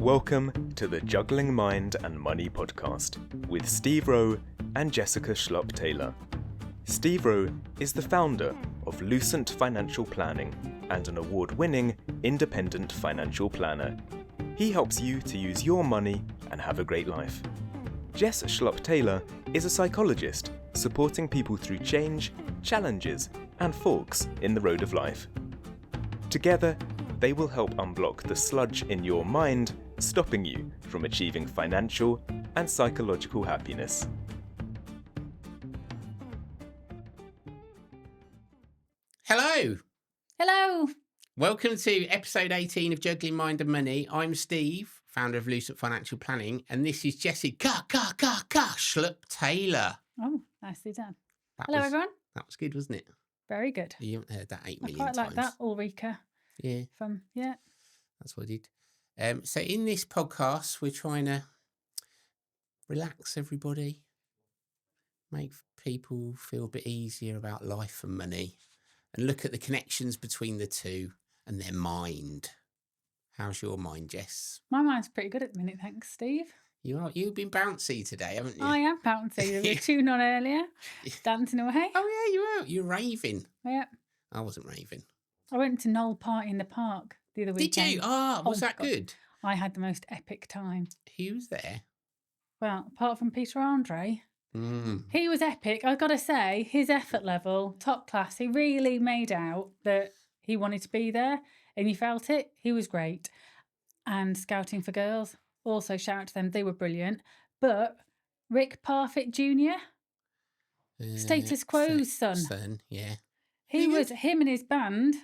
Welcome to the Juggling Mind and Money podcast with Steve Rowe and Jessica Schlupp-Taylor. Steve Rowe is the founder of Lucent Financial Planning and an award-winning independent financial planner. He helps you to use your money and have a great life. Jess Schlupp-Taylor is a psychologist supporting people through change, challenges, and forks in the road of life. Together, they will help unblock the sludge in your mind, stopping you from achieving financial and psychological happiness. Hello. Hello. Welcome to episode 18 of Juggling Mind and Money. I'm Steve, founder of Lucent Financial Planning, and this is Jessica Schlupp-Taylor. Oh, nicely done. Hello, everyone. That was good, wasn't it? Very good. You haven't heard that 8 million I quite times. like that, Ulrika. Yeah. That's what I did. So in this podcast, we're trying to relax everybody, make people feel a bit easier about life and money, and look at the connections between the two and their mind. How's your mind, Jess? My mind's pretty good at the minute, thanks, Steve. You've been bouncy today, haven't you? I am bouncy. There was a tune on earlier, dancing away. Oh, yeah, you were. You're raving. Yeah. I wasn't raving. I went to Knoll Party in the park the other weekend. Did you? Was that God. good? I had the most epic time. Who was there? Well, apart from Peter Andre, Mm. he was epic. I've got to say, his effort level, top class. He really made out that he wanted to be there and he felt it. He was great. And Scouting for Girls, also shout out to them. They were brilliant. But Rick Parfitt Jr., Status Quo's son. Yeah. Him and his band,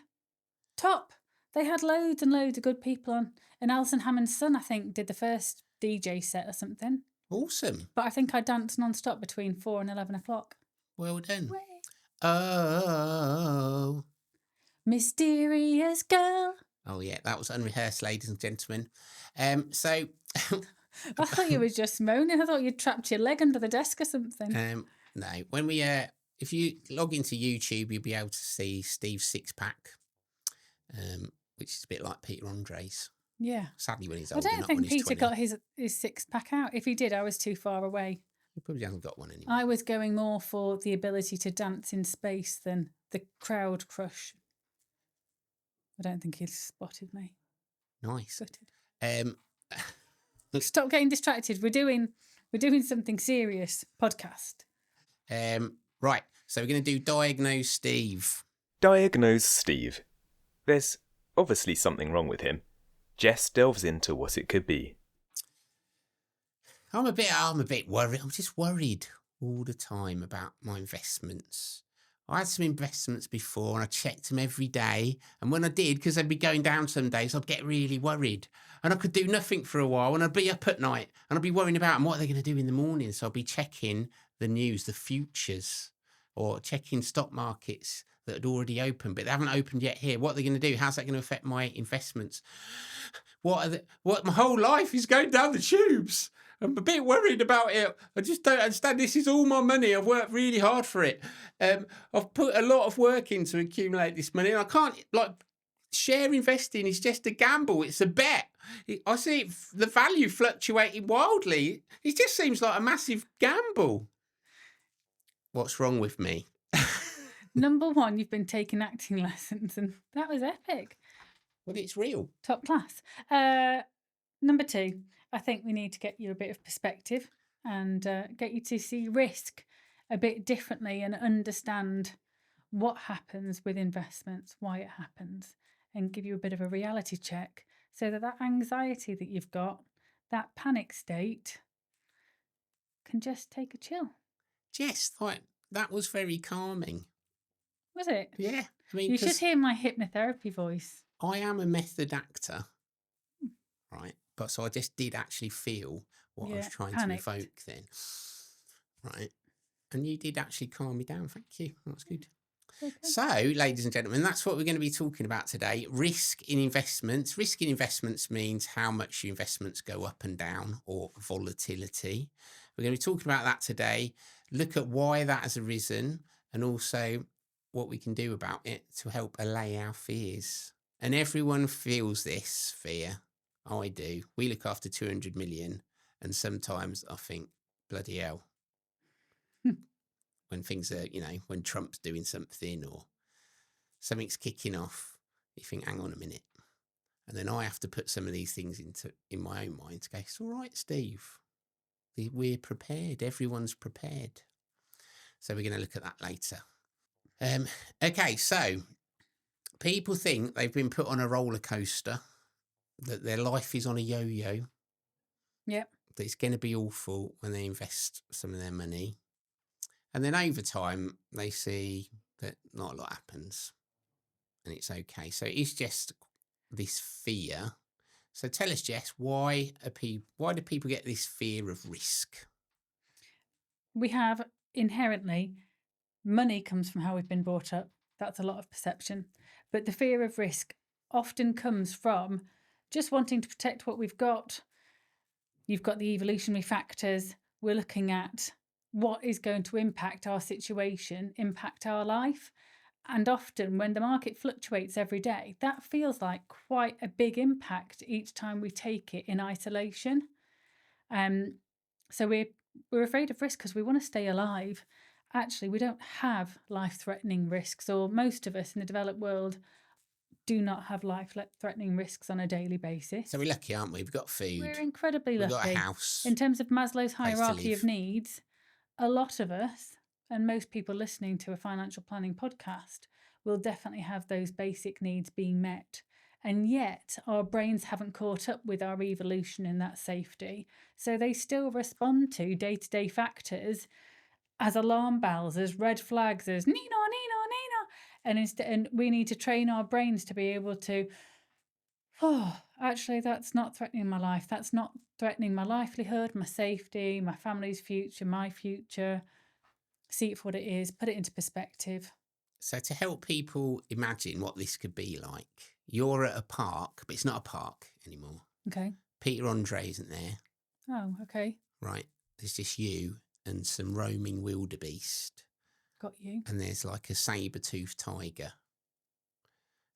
top. They had loads and loads of good people on. And Alison Hammond's son, I think, did the first DJ set or something. Awesome. But I think I danced non-stop between 4 and 11 o'clock. Well done. Way. Oh. Mysterious girl. Oh, yeah, that was unrehearsed, ladies and gentlemen. So... I thought you were just moaning. I thought you'd trapped your leg under the desk or something. No, when we... if you log into YouTube, you'll be able to see Steve's six-pack, which is a bit like Peter Andre's. Yeah. Sadly, when he's I older, don't not think when he's Peter 20. got his six-pack out. If he did, I was too far away. He probably hasn't got one anymore. I was going more for the ability to dance in space than the crowd crush. I don't think he's spotted me. Nice. Spotted. Stop getting distracted. We're doing something serious. Podcast. Right. So we're going to do Diagnose Steve. Diagnose Steve. There's obviously something wrong with him. Jess delves into what it could be. I'm a bit worried. I'm just worried all the time about my investments. I had some investments before and I checked them every day. And when I did, because they'd be going down some days, I'd get really worried. And I could do nothing for a while and I'd be up at night and I'd be worrying about them. What are they going to do in the morning? So I'd be checking the news, the futures, or checking stock markets that had already opened, but they haven't opened yet here. What are they going to do? How's that going to affect my investments? What my whole life is going down the tubes. I'm a bit worried about it. I just don't understand. This is all my money. I've worked really hard for it. I've put a lot of work in to accumulate this money, and I can't, share investing is just a gamble. It's a bet. I see the value fluctuating wildly. It just seems like a massive gamble. What's wrong with me? Number one, you've been taking acting lessons, and that was epic. Well, it's real. Top class. Number two, I think we need to get you a bit of perspective and get you to see risk a bit differently and understand what happens with investments, why it happens, and give you a bit of a reality check so that anxiety that you've got, that panic state, can just take a chill. Jess, that was very calming. Was it? Yeah. I mean, you should hear my hypnotherapy voice. I am a method actor, right? But so I just did actually feel what I was trying to evoke then, right? And you did actually calm me down. Thank you. That's good. Okay. So, ladies and gentlemen, that's what we're going to be talking about today. Risk in investments. Risk in investments means how much your investments go up and down, or volatility. We're going to be talking about that today. Look at why that has arisen and also what we can do about it to help allay our fears. And everyone feels this fear. I do. We look after 200 million, and sometimes I think, bloody hell, when things are, when Trump's doing something or something's kicking off, you think, hang on a minute. And then I have to put some of these things in my own mind to go, it's all right, Steve. We're prepared. Everyone's prepared. So we're going to look at that later. Okay, so people think they've been put on a roller coaster, that their life is on a yo-yo. Yep. That it's going to be awful when they invest some of their money. And then over time, they see that not a lot happens and it's okay. So it's just this fear. So tell us, Jess, why do people get this fear of risk? We have inherently, money comes from how we've been brought up. That's a lot of perception. But the fear of risk often comes from just wanting to protect what we've got. You've got the evolutionary factors. We're looking at what is going to impact our situation, impact our life. And often when the market fluctuates every day, that feels like quite a big impact each time we take it in isolation. So we're afraid of risk because we want to stay alive. Actually, we don't have life-threatening risks, or most of us in the developed world do not have life-threatening risks on a daily basis. So we're lucky, aren't we? We've got food. We're incredibly lucky. We've got a house. In terms of Maslow's place to hierarchy of live. needs, a lot of us, and most people listening to a financial planning podcast, will definitely have those basic needs being met. And yet our brains haven't caught up with our evolution in that safety. So they still respond to day-to-day factors as alarm bells, as red flags, as Nina, Nina, Nina. And we need to train our brains to be able to, actually, that's not threatening my life. That's not threatening my livelihood, my safety, my family's future, my future. See it for what it is, put it into perspective. So to help people imagine what this could be like, you're at a park, but it's not a park anymore. Okay. Peter Andre isn't there. Oh, okay. Right. There's just you and some roaming wildebeest. Got you. And there's like a saber-toothed tiger.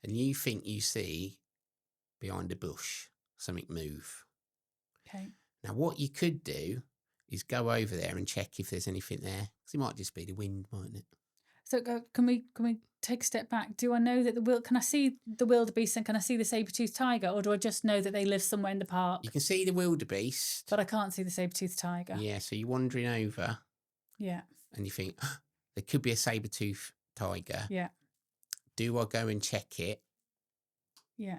And you think you see behind a bush something move. Okay. Now, what you could do is go over there and check if there's anything there. Because it might just be the wind, mightn't it? So can we take a step back? Do I know that can I see the wildebeest and can I see the saber-toothed tiger, or do I just know that they live somewhere in the park? You can see the wildebeest. But I can't see the saber-toothed tiger. Yeah, so you're wandering over. Yeah. And you think, there could be a saber-toothed tiger. Yeah. Do I go and check it? Yeah.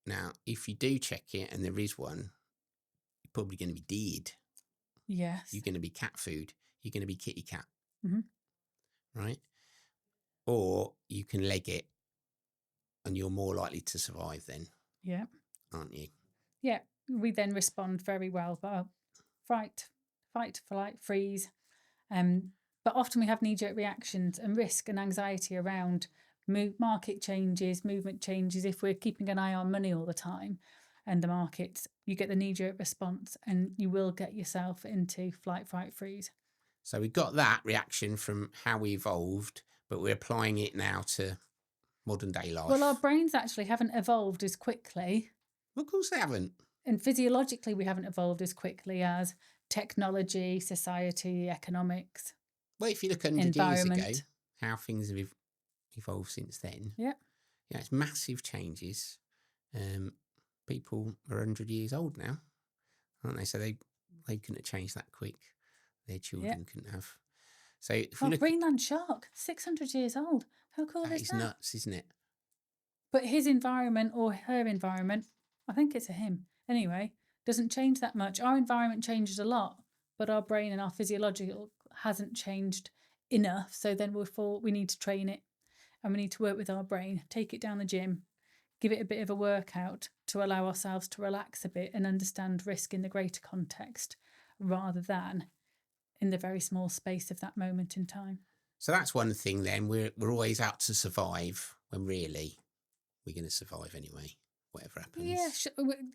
Now, if you do check it and there is one, you're probably going to be dead. Yes. You're going to be cat food. You're going to be kitty cat. Mm-hmm. Right? Or you can leg it and you're more likely to survive then. Yeah. Aren't you? Yeah. We then respond very well. Fight, flight, freeze. But often we have knee-jerk reactions and risk and anxiety around market changes, movement changes. If we're keeping an eye on money all the time and the markets, you get the knee-jerk response and you will get yourself into flight, fight, freeze. So we got that reaction from how we evolved, but we're applying it now to modern day life. Well, our brains actually haven't evolved as quickly. Of course they haven't. And physiologically, we haven't evolved as quickly as technology, society, economics. Well, if you look 100 years ago, how things have evolved since then. Yeah. Yeah, it's massive changes. People are 100 years old now, aren't they? So they couldn't have changed that quick. Their children couldn't have. So if we look, Greenland shark, 600 years old. How cool is that? It's nuts, isn't it? But his environment or her environment, I think it's a him. Anyway, doesn't change that much. Our environment changes a lot, but our brain and our physiological hasn't changed enough. So then we need to train it and we need to work with our brain, take it down the gym, give it a bit of a workout to allow ourselves to relax a bit and understand risk in the greater context rather than in the very small space of that moment in time. So that's one thing then. We're always out to survive when really we're going to survive anyway, whatever happens. Yeah,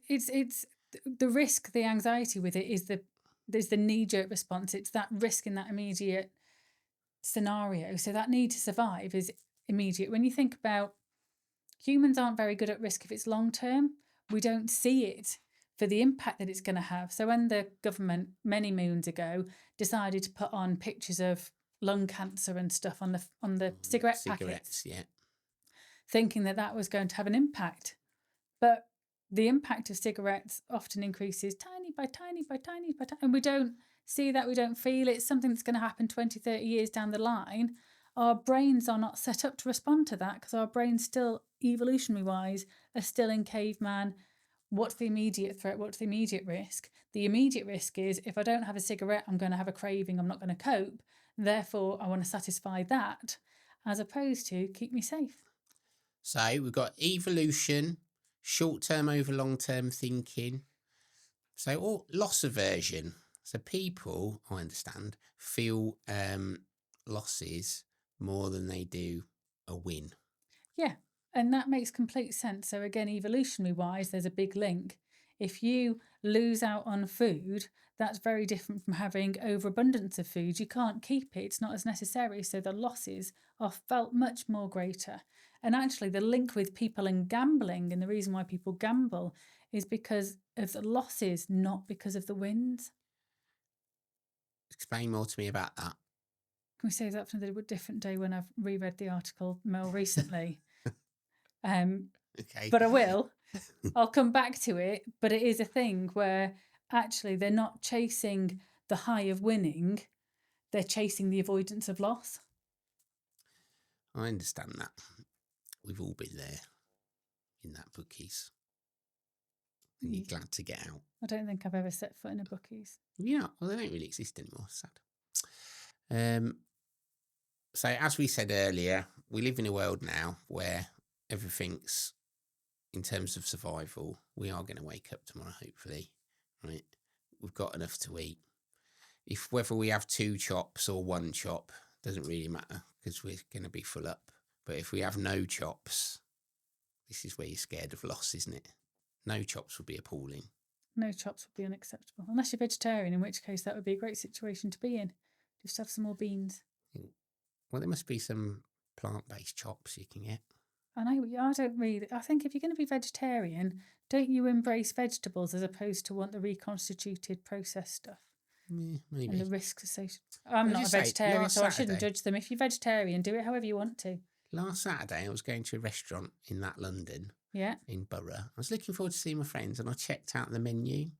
it's the risk, the anxiety with it is there's the knee-jerk response. It's that risk in that immediate scenario. So that need to survive is immediate. When you think about humans aren't very good at risk if it's long-term. we don't see it for the impact that it's going to have. So when the government many moons ago decided to put on pictures of lung cancer and stuff on the cigarette packets, yeah, thinking that that was going to have an impact, but the impact of cigarettes often increases tiny by tiny by tiny by tiny, and we don't see that, we don't feel it. It's something that's going to happen 20, 30 years down the line. Our brains are not set up to respond to that because our brains still, evolutionary wise, are still in caveman. What's the immediate threat? What's the immediate risk? The immediate risk is if I don't have a cigarette, I'm going to have a craving, I'm not going to cope. Therefore, I want to satisfy that, as opposed to keep me safe. So we've got evolution, short-term over long-term thinking. So all loss aversion. So people, I understand, feel losses more than they do a win. Yeah, and that makes complete sense. So again, evolutionary wise, there's a big link. If you lose out on food, that's very different from having overabundance of food. You can't keep it, it's not as necessary. So the losses are felt much more greater. And actually, the link with people and gambling, and the reason why people gamble is because of the losses, not because of the wins. Explain more to me about that. Can we say that for a different day when I've reread the article more recently? Okay. But I will. I'll come back to it. But it is a thing where actually they're not chasing the high of winning, they're chasing the avoidance of loss. I understand that. We've all been there in that bookies. And you're glad to get out. I don't think I've ever set foot in a bookies. Yeah, well, they don't really exist anymore. Sad. So as we said earlier, we live in a world now where everything's, in terms of survival, we are going to wake up tomorrow, hopefully, right? We've got enough to eat. If whether we have 2 chops or 1 chop doesn't really matter because we're going to be full up. But if we have no chops, this is where you're scared of loss, isn't it? No chops would be appalling. No chops would be unacceptable. Unless you're vegetarian, in which case that would be a great situation to be in. Just have some more beans. Well, there must be some plant-based chops you can get. I know, I don't really. I think if you're going to be vegetarian, don't you embrace vegetables as opposed to want the reconstituted processed stuff? Yeah, maybe. And the risks associated. I'm Well, not a just say, vegetarian, last so I shouldn't Saturday- judge them. If you're vegetarian, do it however you want to. Last Saturday, I was going to a restaurant in that London, Yeah. in Borough. I was looking forward to seeing my friends and I checked out the menu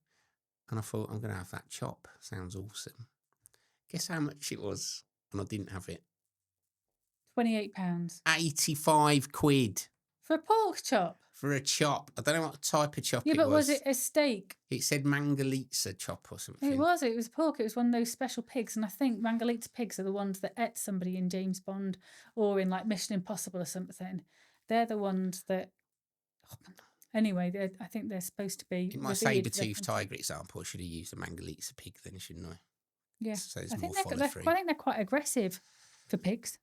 and I thought, I'm going to have that chop. Sounds awesome. Guess how much it was? And I didn't have it. £28 85 quid for a pork chop. for a chop. I don't know what type of chop Yeah, it but was. was it a steak? It said Mangalitsa chop or something. It was pork. It was one of those special pigs, and I think Mangalitsa pigs are the ones that ate somebody in James Bond or in like Mission Impossible or something. They're the ones that. Anyway, I think they're supposed to be. In my saber-toothed tiger example, I should have used a Mangalitsa pig then, shouldn't I? Yeah, So there's I more think follow through. I think they're quite aggressive for pigs.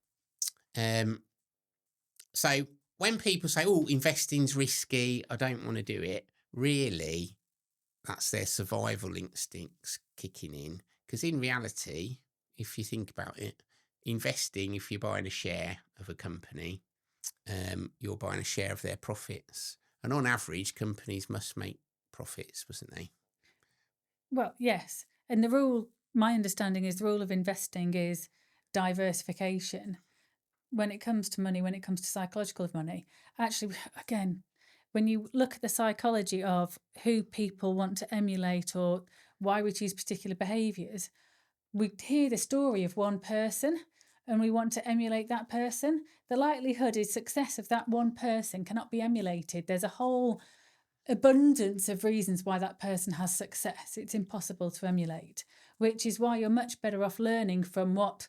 So when people say, "Oh, investing's risky, I don't want to do it," really, that's their survival instincts kicking in. Because in reality, if you think about it, investing, if you're buying a share of a company, you're buying a share of their profits. And on average, companies must make profits, mustn't they? Well, yes. And the rule, my understanding is the rule of investing is diversification. When it comes to money, when it comes to psychological of money, actually, again, when you look at the psychology of who people want to emulate or why we choose particular behaviours, we hear the story of one person and we want to emulate that person. The likelihood is success of that one person cannot be emulated. There's a whole abundance of reasons why that person has success. It's impossible to emulate, which is why you're much better off learning from what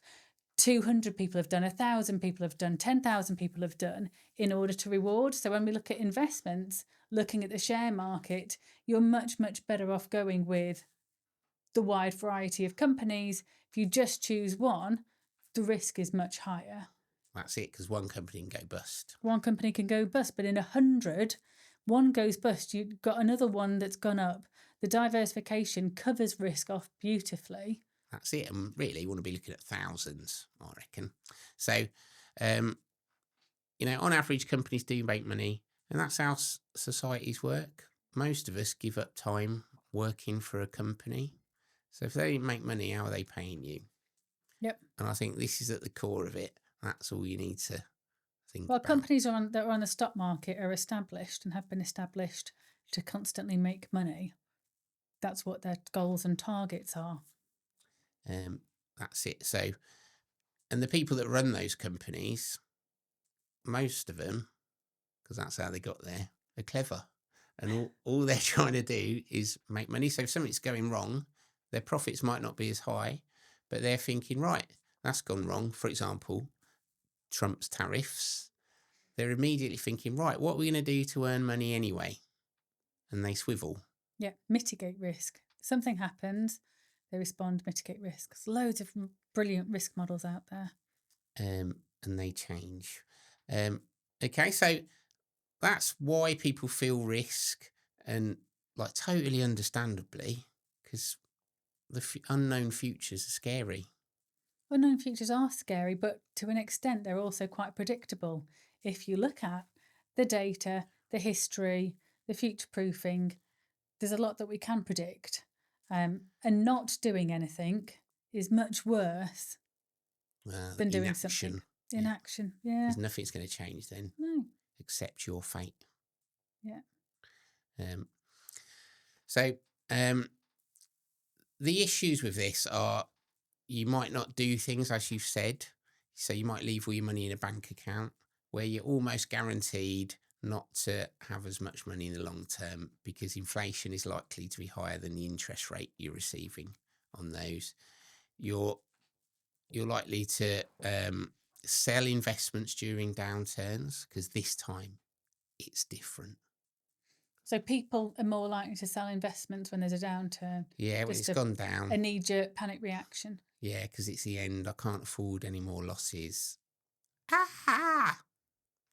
200 people have done, 1,000 people have done, 10,000 people have done in order to reward. So when we look at investments, looking at the share market, you're much, much better off going with the wide variety of companies. If you just choose one, the risk is much higher. That's it, because one company can go bust. One company can go bust, but in 100, one goes bust, you've got another one that's gone up. The diversification covers risk off beautifully. That's it. And really, you want to be looking at thousands, I reckon. So, on average, companies do make money, and that's how societies work. most of us give up time working for a company. So if they didn't make money, how are they paying you? Yep. And I think this is at the core of it. That's all you need to think Well, about. companies that are on the stock market are established and have been established to constantly make money. That's what their goals and targets are. That's it. So, and the people that run those companies, most of them, because that's how they got there, are clever. And all they're trying to do is make money. So if something's going wrong, their profits might not be as high, but they're thinking, right, that's gone wrong. For example, Trump's tariffs. They're immediately thinking, right, what are we going to do to earn money anyway? And they swivel. Yeah, mitigate risk. Something happens, they respond, mitigate risk. There's loads of brilliant risk models out there. And they change. Okay, so that's why people feel risk, and like totally understandably, because the unknown futures are scary. Unknown futures are scary, but to an extent, they're also quite predictable. If you look at the data, the history, the future proofing, there's a lot that we can predict. And not doing anything is much worse than doing something. Inaction, yeah. Because nothing's going to change then. No. Except your fate. Yeah. So the issues with this are you might not do things as you've said. So you might leave all your money in a bank account where you're almost guaranteed not to have as much money in the long term because inflation is likely to be higher than the interest rate you're receiving on those. You're likely to sell investments during downturns because this time it's different. So people are more likely to sell investments when there's a downturn. Yeah, when it's gone down. A knee-jerk panic reaction. Yeah, because it's the end. I can't afford any more losses. Ah!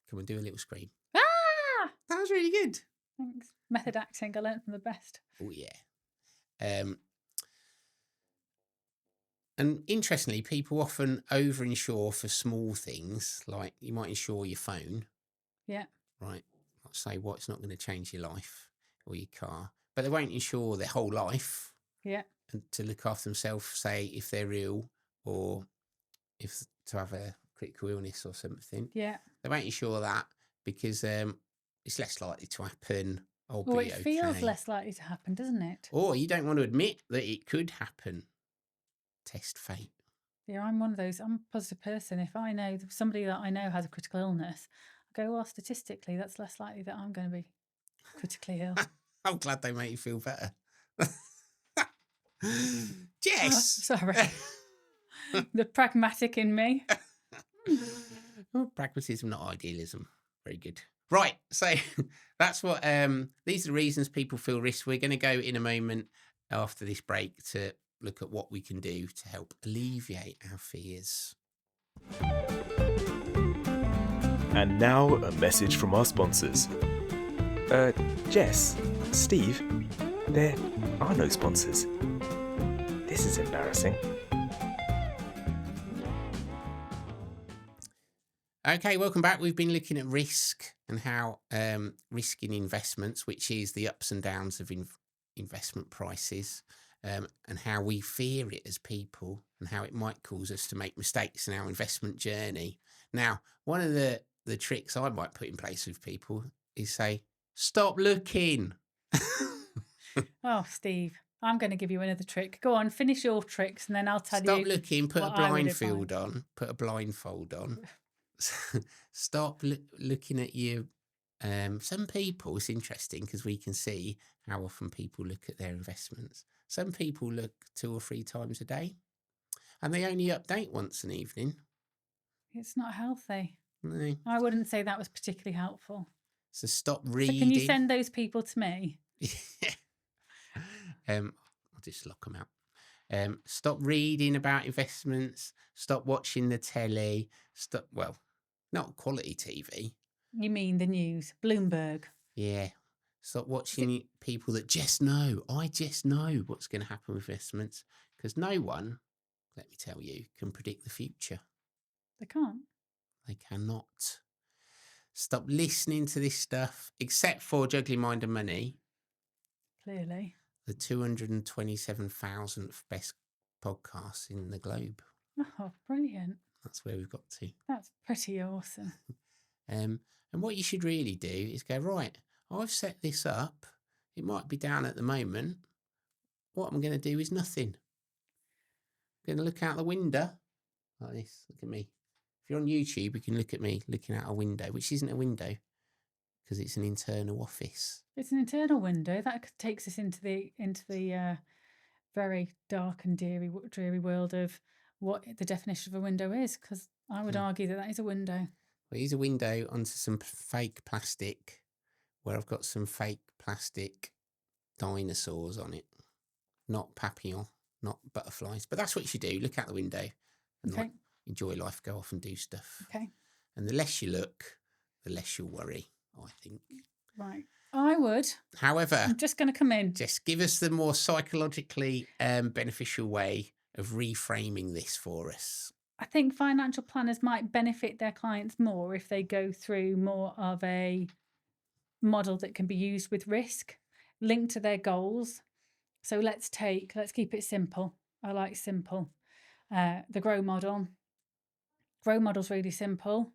Can we do a little scream? Ah! That was really good. Thanks. Method acting, I learned from the best. Oh, yeah. And interestingly, people often over-insure for small things, like you might insure your phone. Yeah. Right. I'll say it's not going to change your life or your car, but they won't insure their whole life. Yeah. And to look after themselves, say if they're ill or if to have a critical illness or something. Yeah. They won't insure that because it's less likely to happen. Or it feels less likely to happen, doesn't it? Or you don't want to admit that it could happen. Test fate. Yeah, I'm one of those. I'm a positive person. If I know somebody that I know has a critical illness, I go, well, statistically, that's less likely that I'm going to be critically ill. I'm glad they make you feel better. Jess! Sorry. The pragmatic in me. Pragmatism, not idealism. Very good. Right, so that's what these are the reasons people feel risk. We're going to go in a moment after this break to look at what we can do to help alleviate our fears. And now a message from our sponsors. Jess, Steve, there are no sponsors. This is embarrassing. Okay, welcome back. We've been looking at risk and how risk in investments, which is the ups and downs of investment prices, and how we fear it as people and how it might cause us to make mistakes in our investment journey. Now, one of the tricks I might put in place with people is say, stop looking. Oh, Steve, I'm going to give you another trick. Go on, finish your tricks and then I'll tell you. Stop looking, put a blindfold on. Put a blindfold on. Stop looking at you. Some people, it's interesting because we can see how often people look at their investments. Some people look 2 or 3 times a day and they only update once an evening. It's not healthy. No. I wouldn't say that was particularly helpful. So stop reading. So can you send those people to me? I'll just lock them out. Stop reading about investments. Stop watching the telly. Not quality TV. You mean the news, Bloomberg? Yeah. Stop watching people that just know. I just know what's going to happen with investments because no one, let me tell you, can predict the future. They can't. They cannot. Stop listening to this stuff, except for Juggling Mind and Money. clearly. The 227,000th best podcast in the globe. Oh, brilliant. That's where we've got to. That's pretty awesome. And what you should really do is go, right, I've set this up. It might be down at the moment. What I'm going to do is nothing. I'm going to look out the window like this. Look at me. If you're on YouTube, you can look at me looking out a window, which isn't a window because it's an internal office. It's an internal window that takes us into the very dark and dreary world of what the definition of a window is, because I would argue that is a window. Well, here's a window onto some fake plastic where I've got some fake plastic dinosaurs on it. Not papillon, not butterflies. But that's what you should do. Look out the window and Okay. enjoy life, go off and do stuff. Okay. And the less you look, the less you'll worry, I think. Right. I would. However, I'm just going to come in. just give us the more psychologically beneficial way of reframing this for us. I think financial planners might benefit their clients more if they go through more of a model that can be used with risk linked to their goals. So let's keep it simple. I like simple. The grow model. Grow model's really simple.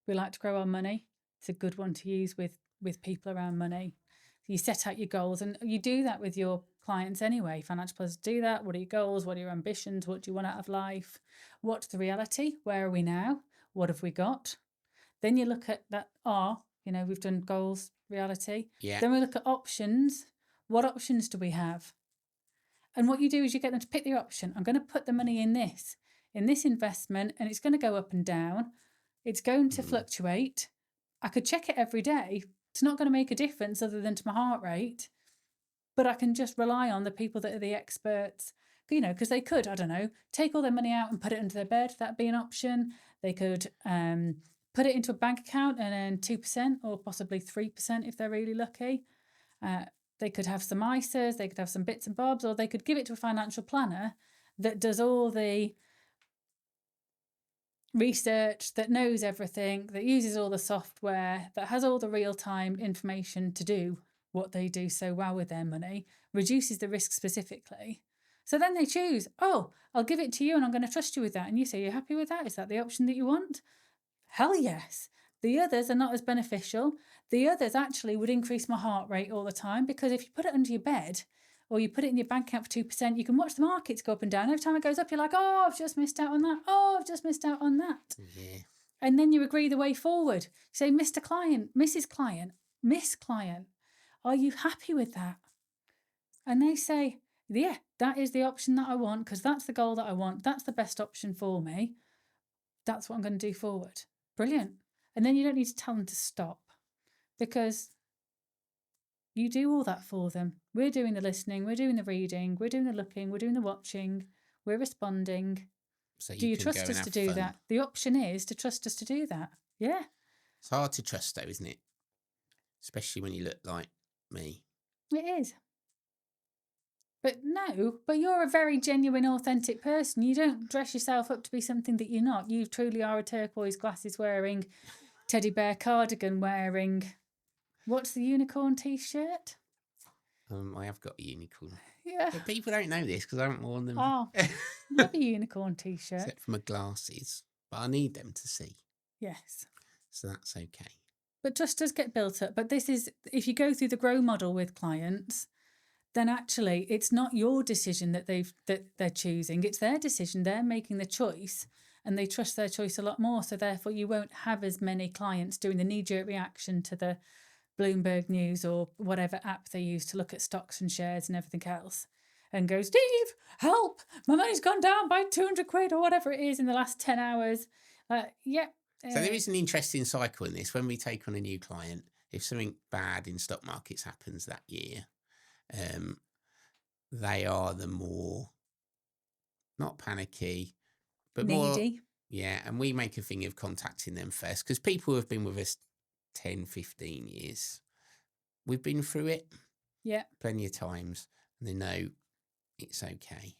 We like to grow our money. It's a good one to use with people around money. So you set out your goals, and you do that with your clients anyway. Financial planners do that. What are your goals? What are your ambitions? What do you want out of life? What's the reality? Where are we now? What have we got? Then you look at that we've done goals, reality. Yeah. Then we look at options. What options do we have? And what you do is you get them to pick the option. I'm going to put the money in this investment, and it's going to go up and down. It's going to fluctuate. I could check it every day. It's not going to make a difference other than to my heart rate, but I can just rely on the people that are the experts, because they could, I don't know, take all their money out and put it under their bed. That'd be an option. They could put it into a bank account and earn 2% or possibly 3% if they're really lucky. They could have some ISAs, they could have some bits and bobs, or they could give it to a financial planner that does all the research, that knows everything, that uses all the software, that has all the real-time information to do what they do so well with their money, reduces the risk specifically. So then they choose, I'll give it to you and I'm going to trust you with that. And you say, you're happy with that? Is that the option that you want? Hell yes. The others are not as beneficial. The others actually would increase my heart rate all the time, because if you put it under your bed or you put it in your bank account for 2%, you can watch the markets go up and down. Every time it goes up, you're like, I've just missed out on that. I've just missed out on that. Yeah. And then you agree the way forward. You say, Mr. Client, Mrs. Client, Miss Client, are you happy with that? And they say, yeah, that is the option that I want, because that's the goal that I want. That's the best option for me. That's what I'm going to do forward. Brilliant. And then you don't need to tell them to stop, because you do all that for them. We're doing the listening, we're doing the reading, we're doing the looking, we're doing the watching, we're responding. So do you trust us to do that? The option is to trust us to do that. Yeah. It's hard to trust though, isn't it? Especially when you look like me. It is. But you're a very genuine, authentic person. You don't dress yourself up to be something that you're not. You truly are a turquoise glasses wearing, teddy bear cardigan wearing. What's the unicorn t-shirt? I have got a unicorn. Yeah. But people don't know this because I haven't worn them. Oh, love a unicorn t-shirt. Except for my glasses. But I need them to see. Yes. So that's okay. But trust does get built up. But this is, if you go through the grow model with clients, then actually it's not your decision that they're choosing. It's their decision. They're making the choice, and they trust their choice a lot more. So therefore you won't have as many clients doing the knee-jerk reaction to the Bloomberg News or whatever app they use to look at stocks and shares and everything else, and go, Steve, help, my money's gone down by 200 quid or whatever it is in the last 10 hours. So there is an interesting cycle in this. When we take on a new client, if something bad in stock markets happens that year, they are the more, not panicky, but needy. more, yeah, and we make a thing of contacting them first, because people who have been with us 10, 15 years, we've been through it plenty of times, and they know it's okay.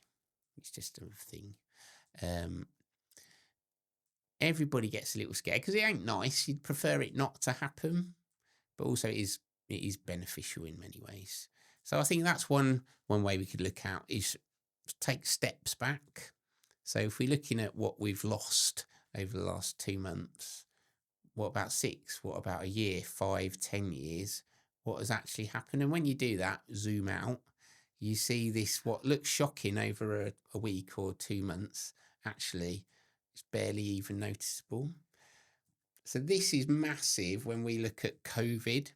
It's just a thing. Everybody gets a little scared because it ain't nice. You'd prefer it not to happen, but also it is beneficial in many ways. So I think that's one way we could look at is take steps back. So if we're looking at what we've lost over the last 2 months, what about 6? What about a year, 5, 10 years? What has actually happened? And when you do that, zoom out, you see this, what looks shocking over a week or 2 months, actually it's barely even noticeable. So this is massive when we look at COVID.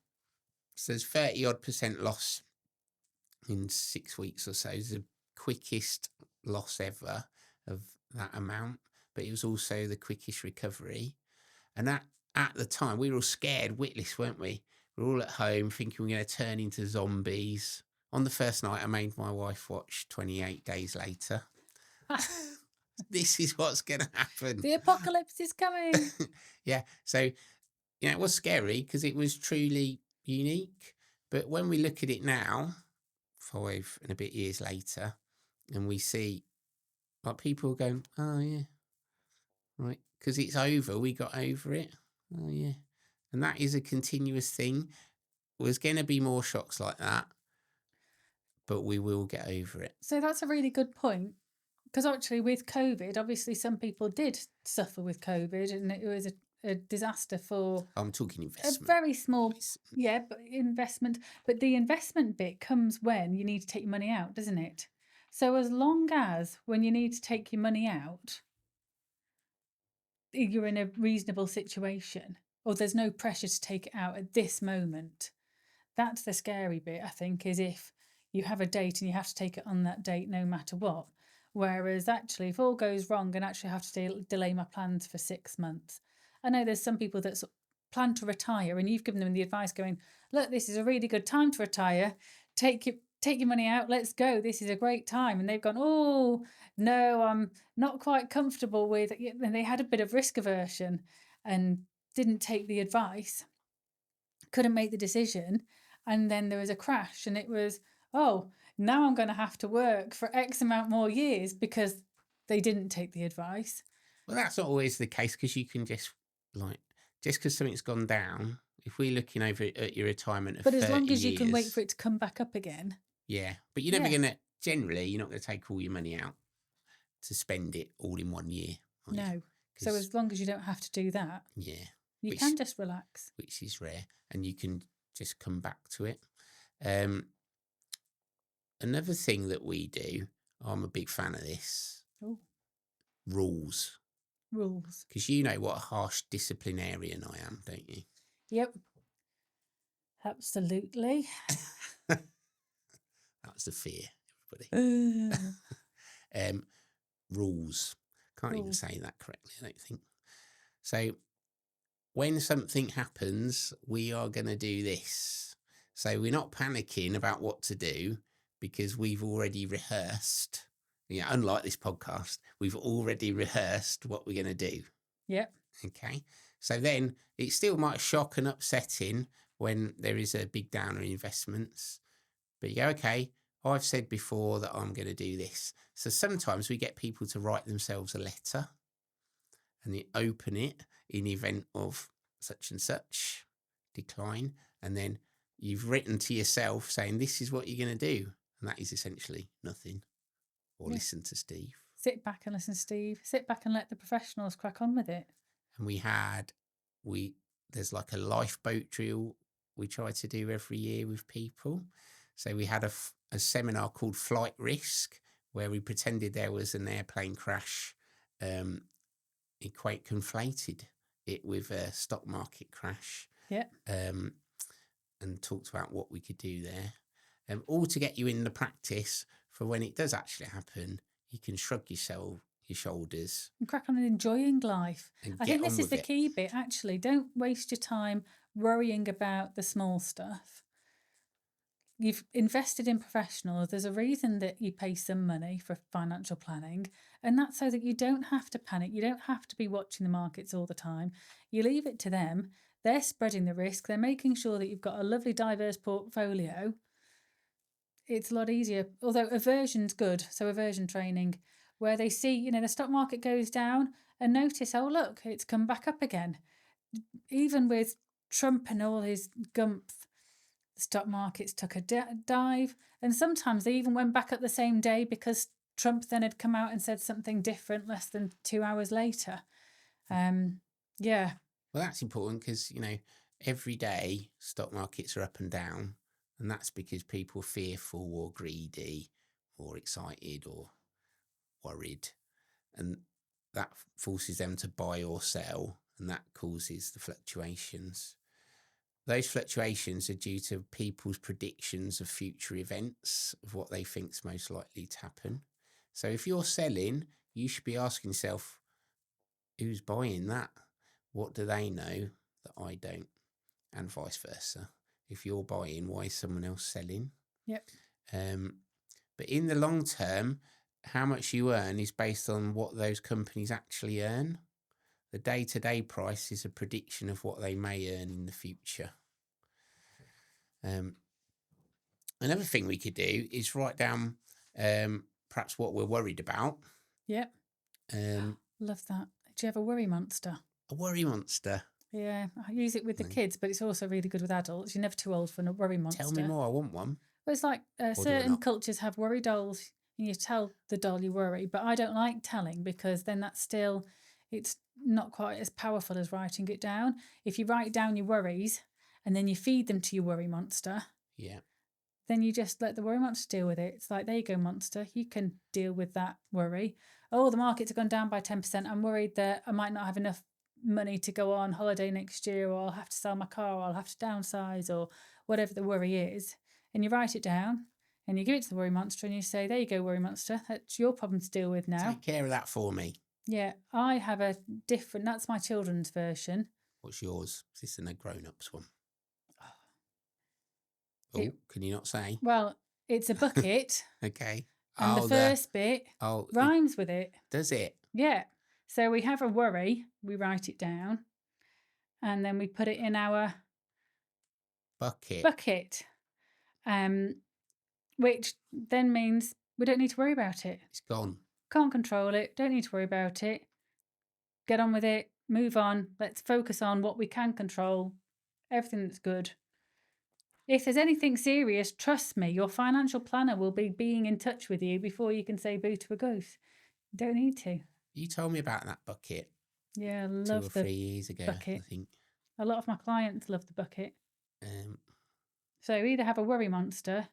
So there's 30 odd % loss in 6 weeks or so. It's the quickest loss ever of that amount, but it was also the quickest recovery. And that, at the time, we were all scared witless, weren't we? We were all at home thinking we're going to turn into zombies. On the first night, I made my wife watch 28 Days Later. This is what's going to happen. The apocalypse is coming. Yeah. So, it was scary because it was truly unique. But when we look at it now, 5 and a bit years later, and we see like people going, oh, yeah, right, because it's over. We got over it. Oh, yeah. And that is a continuous thing. There's going to be more shocks like that, but we will get over it. So that's a really good point. Because actually with COVID, obviously some people did suffer with COVID and it was a disaster for I'm talking investment. a very small, but investment. But the investment bit comes when you need to take your money out, doesn't it? So as long as when you need to take your money out, you're in a reasonable situation or there's no pressure to take it out at this moment. That's the scary bit, I think, is if you have a date and you have to take it on that date no matter what. Whereas actually, if all goes wrong and actually have to delay my plans for 6 months. I know there's some people that plan to retire and you've given them the advice going, look, this is a really good time to retire. Take your money out. Let's go. This is a great time. And they've gone, oh, no, I'm not quite comfortable with it. And they had a bit of risk aversion and didn't take the advice, couldn't make the decision. And then there was a crash and it was, oh, now I'm going to have to work for X amount more years because they didn't take the advice. Well, that's not always the case because you can just because something's gone down, if we're looking over at your retirement of 30 But as long as you can wait years, for it to come back up again. Yeah, but you're never going to, generally, you're not going to take all your money out to spend it all in 1 year. No. So as long as you don't have to do that, you can just relax. Which is rare, and you can just come back to it. Another thing that we do, I'm a big fan of this. Ooh. Rules. Because you know what a harsh disciplinarian I am, don't you? Yep. Absolutely. That's the fear, everybody. Rules. Can't even say that correctly, I don't think. So when something happens, we are going to do this. So we're not panicking about what to do because we've already rehearsed. Yeah, unlike this podcast, we've already rehearsed what we're going to do. Yep. Okay. So then it still might shock and upsetting when there is a big downer in investments. But you go, okay, I've said before that I'm going to do this. So sometimes we get people to write themselves a letter and they open it in the event of such and such decline. And then you've written to yourself saying, this is what you're going to do. And that is essentially nothing. Or listen to Steve. Sit back and listen to Steve. Sit back and let the professionals crack on with it. And there's like a lifeboat drill we try to do every year with people. So we had a seminar called Flight Risk, where we pretended there was an airplane crash. It quite conflated it with a stock market crash. Yeah. And talked about what we could do there. All to get you in the practice for when it does actually happen, you can shrug your shoulders. And crack on and enjoying life. I think this is the key bit, actually. Don't waste your time worrying about the small stuff. You've invested in professionals. There's a reason that you pay some money for financial planning, and that's so that you don't have to panic. You don't have to be watching the markets all the time. You leave it to them. They're spreading the risk. They're making sure that you've got a lovely diverse portfolio. It's a lot easier, although aversion's good. So aversion training, where they see, the stock market goes down and notice, oh, look, it's come back up again. Even with Trump and all his gumph, the stock markets took a dive, and sometimes they even went back up the same day because Trump then had come out and said something different less than 2 hours later. Yeah. Well, that's important because, every day stock markets are up and down, and that's because people are fearful or greedy or excited or worried, and that forces them to buy or sell, and that causes the fluctuations. Those fluctuations are due to people's predictions of future events, of what they think is most likely to happen. So if you're selling, you should be asking yourself, who's buying that? What do they know that I don't? And vice versa. If you're buying, why is someone else selling? Yep. But in the long term, how much you earn is based on what those companies actually earn. The day-to-day price is a prediction of what they may earn in the future. Another thing we could do is write down perhaps what we're worried about. Yep. Love that. Do you have a worry monster? A worry monster. Yeah, I use it with the kids, but it's also really good with adults. You're never too old for a worry monster. Tell me more, I want one. Well, it's like certain cultures have worry dolls, and you tell the doll you worry, but I don't like telling because then it's not quite as powerful as writing it down. If you write down your worries and then you feed them to your worry monster, then you just let the worry monster deal with it. It's like, there you go, monster. You can deal with that worry. Oh, the markets have gone down by 10%. I'm worried that I might not have enough money to go on holiday next year, or I'll have to sell my car, or I'll have to downsize, or whatever the worry is. And you write it down and you give it to the worry monster and you say, there you go, worry monster. That's your problem to deal with now. Take care of that for me. Yeah, I have a different, that's my children's version. What's yours? Is this a grown-ups one? Can you not say? Well, it's a bucket. Okay. And the first bit rhymes with it. Does it? Yeah. So we have a worry, we write it down, and then we put it in our bucket. Which then means we don't need to worry about it. It's gone. Can't control it, don't need to worry about it. Get on with it, move on. Let's focus on what we can control, everything that's good. If there's anything serious, trust me, your financial planner will be being in touch with you before you can say boo to a goose. You don't need to. You told me about that bucket. Yeah, I love 2 or 3 years ago, bucket. I think. A lot of my clients love the bucket. Um, So either have a worry monster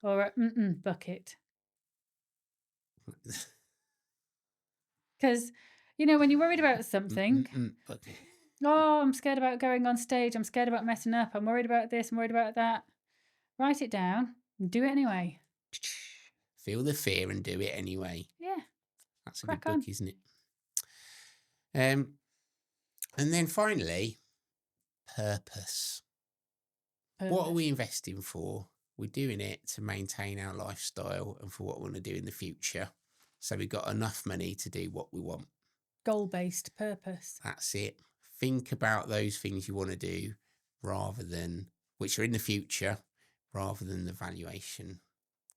or a bucket. Because, when you're worried about something, oh, I'm scared about going on stage, I'm scared about messing up, I'm worried about this, I'm worried about that. Write it down and do it anyway. Feel the fear and do it anyway. Yeah. That's a good book, isn't it? And then finally, purpose. What are we investing for? We're doing it to maintain our lifestyle and for what we want to do in the future. So we've got enough money to do what we want. Goal-based purpose. That's it. Think about those things you want to do which are in the future, rather than the valuation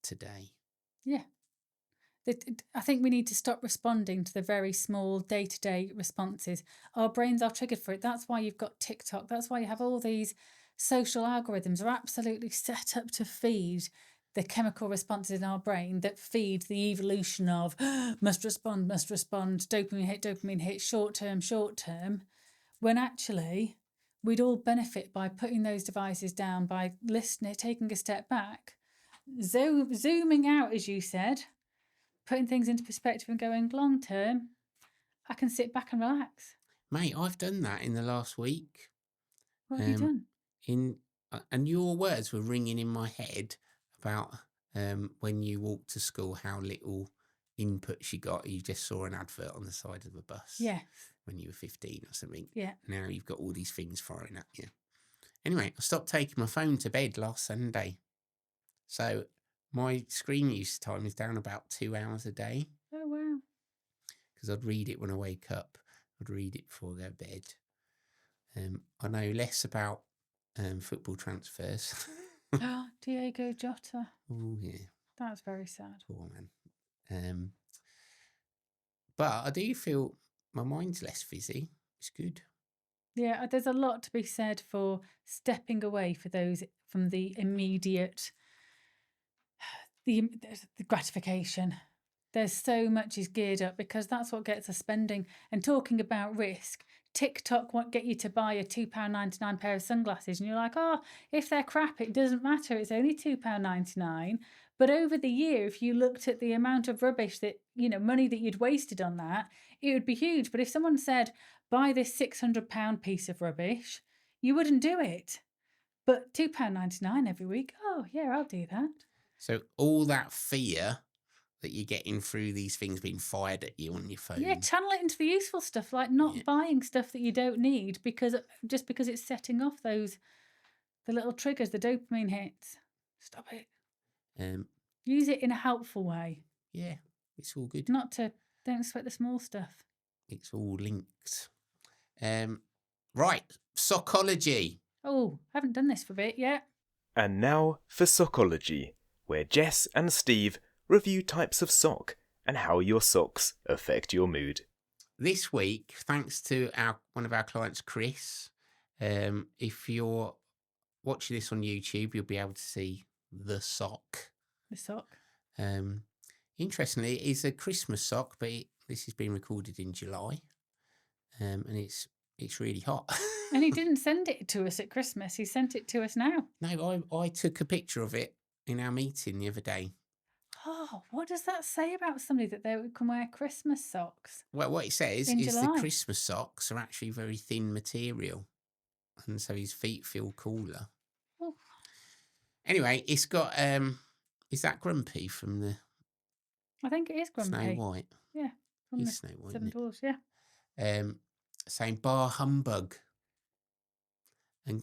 today. Yeah. I think we need to stop responding to the very small day-to-day responses. Our brains are triggered for it. That's why you've got TikTok. That's why you have all these social algorithms are absolutely set up to feed the chemical responses in our brain that feed the evolution of must respond, dopamine hit, short term, when actually we'd all benefit by putting those devices down, by listening, taking a step back, zooming out, as you said, putting things into perspective and going, long term, I can sit back and relax. Mate, I've done that in the last week. What have you done? And your words were ringing in my head about when you walked to school, how little input you got. You just saw an advert on the side of the bus. Yeah. When you were 15 or something. Yeah. Now you've got all these things firing at you. Anyway, I stopped taking my phone to bed last Sunday. So my screen use time is down about 2 hours a day. Oh, wow. Because I'd read it when I wake up. I'd read it before I go to bed. I know less about football transfers. Diego Jota. Oh, yeah. That's very sad. Poor man. But I do feel my mind's less fizzy. It's good. Yeah, there's a lot to be said for stepping away for those from the immediate, the gratification. There's so much is geared up because that's what gets us spending. And talking about risk, TikTok won't get you to buy a £2.99 pair of sunglasses. And you're like, oh, if they're crap, it doesn't matter. It's only £2.99. But over the year, if you looked at the amount of rubbish that, money that you'd wasted on that, it would be huge. But if someone said, buy this £600 piece of rubbish, you wouldn't do it. But £2.99 every week, oh, yeah, I'll do that. So all that fear that you're getting through these things being fired at you on your phone. Yeah, channel it into the useful stuff, like not buying stuff that you don't need because it's setting off the little triggers, the dopamine hits. Stop it. Use it in a helpful way. Yeah, it's all good. Don't sweat the small stuff. It's all linked. Right, psychology. Oh, haven't done this for a bit yet. And now for Sockology, where Jess and Steve review types of sock and how your socks affect your mood. This week, thanks to one of our clients, Chris, if you're watching this on YouTube, you'll be able to see the sock. The sock. Interestingly, it is a Christmas sock, but this has been recorded in July, and it's really hot. And he didn't send it to us at Christmas. He sent it to us now. No, I took a picture of it in our meeting the other day. Oh, what does that say about somebody that they can wear Christmas socks? Well, what it says in is July? the Christmas socks are actually very thin material, and so his feet feel cooler. Oh. Anyway, it's got is that Grumpy from the? I think it is Grumpy. Snow White. Yeah, from He's the Snow White. Seven Dwarfs. Yeah. Saying bar humbug. And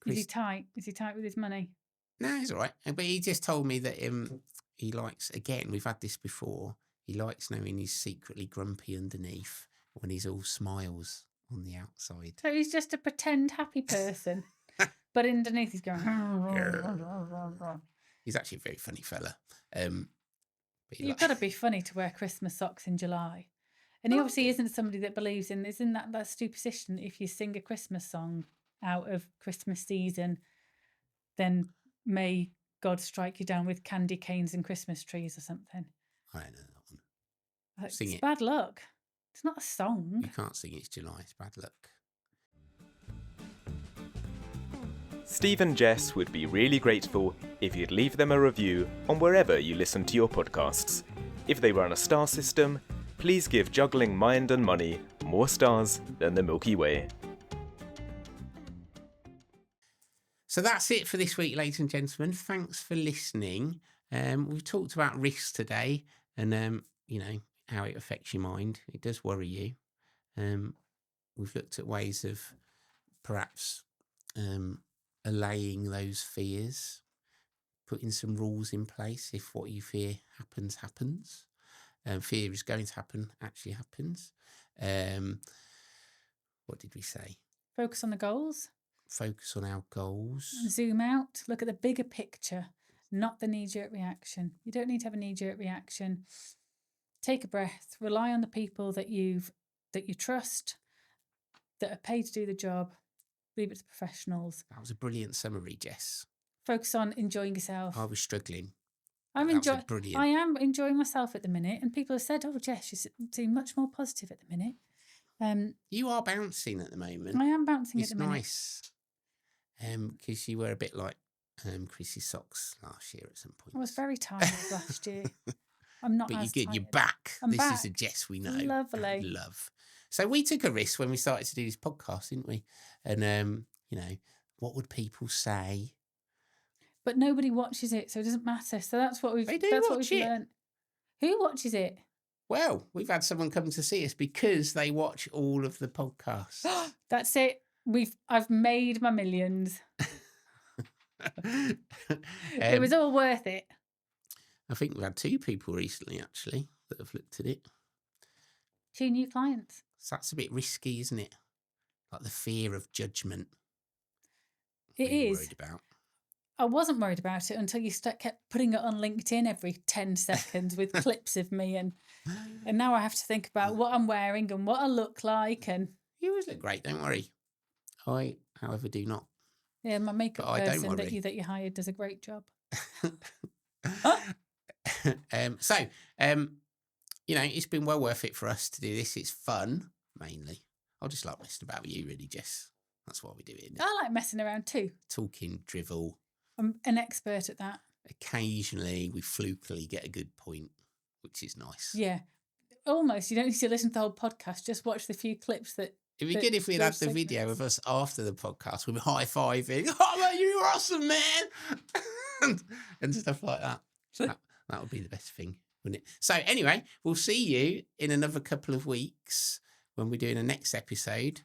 Is he tight? Is he tight with his money? No, he's all right. But he just told me that he likes, again, we've had this before, he likes knowing he's secretly grumpy underneath when he's all smiles on the outside. So he's just a pretend happy person, but underneath he's going... He's actually a very funny fella. You've got to be funny to wear Christmas socks in July. And he obviously isn't somebody that believes in that superstition. If you sing a Christmas song out of Christmas season, then may God strike you down with candy canes and Christmas trees or something. I don't know that one. Sing it's it. Bad luck. It's not a song. You can't sing It's July. It's bad luck. Steve and Jess would be really grateful if you'd leave them a review on wherever you listen to your podcasts. If they run a star system, please give Juggling Mind and Money more stars than the Milky Way. So that's it for this week, ladies and gentlemen. Thanks for listening. We've talked about risks today and, how it affects your mind. It does worry you. We've looked at ways of perhaps allaying those fears, putting some rules in place if what you fear happens. Fear is going to happen, actually happens. What did we say? Focus on the goals. Focus on our goals. Zoom out. Look at the bigger picture, not the knee-jerk reaction. You don't need to have a knee-jerk reaction. Take a breath. Rely on the people that you trust, that are paid to do the job. Leave it to professionals. That was a brilliant summary, Jess. Focus on enjoying yourself. I was struggling. I am enjoying myself at the minute, and people have said, "Oh, Jess, you seem much more positive at the minute." You are bouncing at the moment. I am bouncing at the minute. It's nice. Because you were a bit like Chrissy's socks last year at some point. I was very tired last year. I'm not. But as you're good. tired. You're back. I'm this back. is a Jess we know. Lovely. And love. So we took a risk when we started to do this podcast, didn't we? And what would people say? But nobody watches it, so it doesn't matter. So that's what we've. They do that's what watch we've it. learned. Who watches it? Well, we've had someone come to see us because they watch all of the podcasts. That's it. I've made my millions. It was all worth it. I think we've had 2 people recently, actually, that have looked at it. 2 new clients. So that's a bit risky, isn't it? Like the fear of judgment. It is. Worried about. I wasn't worried about it until you kept putting it on LinkedIn every 10 seconds with clips of me, and now I have to think about what I'm wearing and what I look like. And you always look great, don't worry. I, however, do not. Yeah, my makeup But I don't person worry. that you hired does a great job. So, it's been well worth it for us to do this. It's fun, mainly. I just like messing about with you, really, Jess. That's why we do it. I like messing around too. Talking drivel. I'm an expert at that. Occasionally, we flukily get a good point, which is nice. Yeah. Almost. You don't need to listen to the whole podcast. Just watch the few clips that. It'd be good if we'd had the video of us after the podcast. We'd be high-fiving. Oh, man, you're awesome, man. and stuff like that. That would be the best thing, wouldn't it? So anyway, we'll see you in another couple of weeks when we're doing the next episode.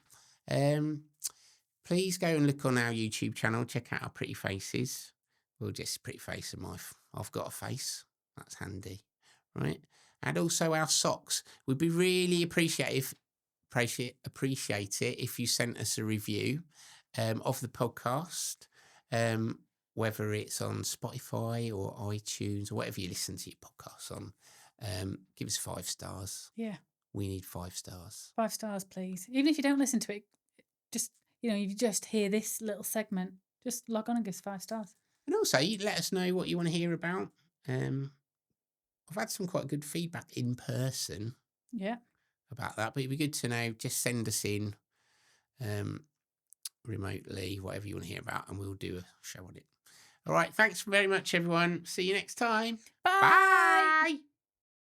Please go and look on our YouTube channel. Check out our pretty faces. We'll just pretty face them. I've got a face. That's handy, right? And also our socks. We'd be really appreciate it if you sent us a review of the podcast, whether it's on Spotify or iTunes or whatever you listen to your podcasts on. Give us 5 stars. Yeah. We need 5 stars. 5 stars, please. Even if you don't listen to it, just, you just hear this little segment, just log on and give us 5 stars. And also, you let us know what you want to hear about. I've had some quite good feedback in person. Yeah. About that, but it'd be good to know. Just send us in remotely, whatever you want to hear about, and we'll do a show on it. All right, thanks very much, everyone. See you next time. Bye. Bye.